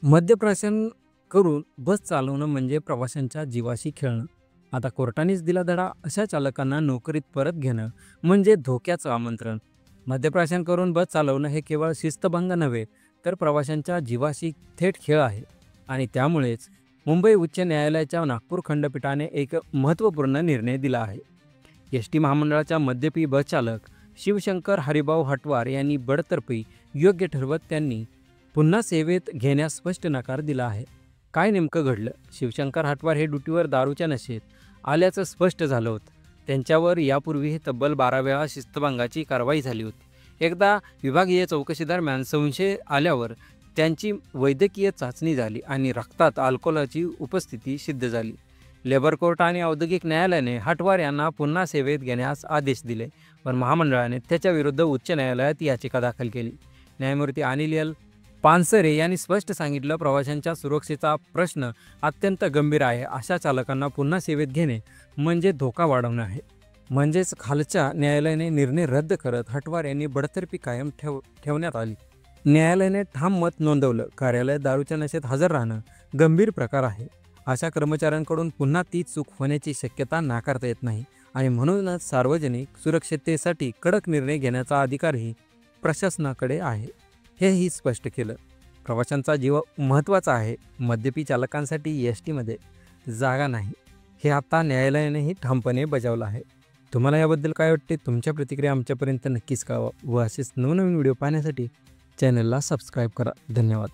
मद्यप्राशन करून बस चालवणं म्हणजे प्रवाशांच्या जीवाशी खेळणं. आता कोर्टानेच दिला धडा. अशा चालकांना नोकरीत परत घेणं म्हणजे धोक्याचं आमंत्रण. मद्यप्राशन करून बस चालवणं हे केवळ शिस्तभंग नव्हे, तर प्रवाशांच्या जीवाशी थेट खेळ आहे. आणि त्यामुळेच मुंबई उच्च न्यायालयाच्या नागपूर खंडपीठाने एक महत्त्वपूर्ण निर्णय दिला आहे. एस टी महामंडळाच्या मद्यपी बस चालक शिवशंकर हरिभाऊ हटवार यांनी बडतर्फी योग्य ठरवत त्यांनी पुन्हा सेवेत घेण्यास स्पष्ट नकार दिला आहे. काय नेमकं घडलं? शिवशंकर हटवार हे ड्युटीवर दारूच्या नशेत आल्याचं स्पष्ट झालं होतं. त्यांच्यावर यापूर्वीही तब्बल 12 वेळा शिस्तभंगाची कारवाई झाली होती. एकदा विभागीय चौकशीदरम्यान संशय आल्यावर त्यांची वैद्यकीय चाचणी झाली आणि रक्तात अल्कोहोलची उपस्थिती सिद्ध झाली. लेबर कोर्ट आणि औद्योगिक न्यायालयाने हटवार यांना पुन्हा सेवेत घेण्यास आदेश दिले, पण महामंडळाने त्याच्याविरुद्ध उच्च न्यायालयात याचिका दाखल केली. न्यायमूर्ती अनिल एल पानसरे यांनी स्पष्ट सांगितलं, प्रवाशांच्या सुरक्षेचा प्रश्न अत्यंत गंभीर आहे. अशा चालकांना पुन्हा सेवेत घेणे म्हणजे धोका वाढवणं आहे. म्हणजेच खालच्या न्यायालयाने निर्णय रद्द करत हटवार यांनी बडतर्फी कायम ठेवण्यात आली. न्यायालयाने ठाम मत नोंदवलं, कार्यालयात दारूच्या नशेत हजर राहणं गंभीर प्रकार आहे. अशा कर्मचाऱ्यांकडून पुन्हा तीच चूक होण्याची शक्यता नाकारता येत नाही आणि म्हणूनच सार्वजनिक सुरक्षिततेसाठी कडक निर्णय घेण्याचा अधिकारही प्रशासनाकडे आहे, हेही स्पष्ट केलं. प्रवाशांचा जीव महत्त्वाचा आहे. मद्यपी चालकांसाठी एस टीमध्ये जागा नाही, हे आता न्यायालयानेही ठामपणे बजावलं आहे. तुम्हाला याबद्दल काय वाटते? तुमच्या प्रतिक्रिया आमच्यापर्यंत नक्कीच कळवा व असेच नवनवीन व्हिडिओ पाहण्यासाठी चॅनलला सबस्क्राईब करा. धन्यवाद.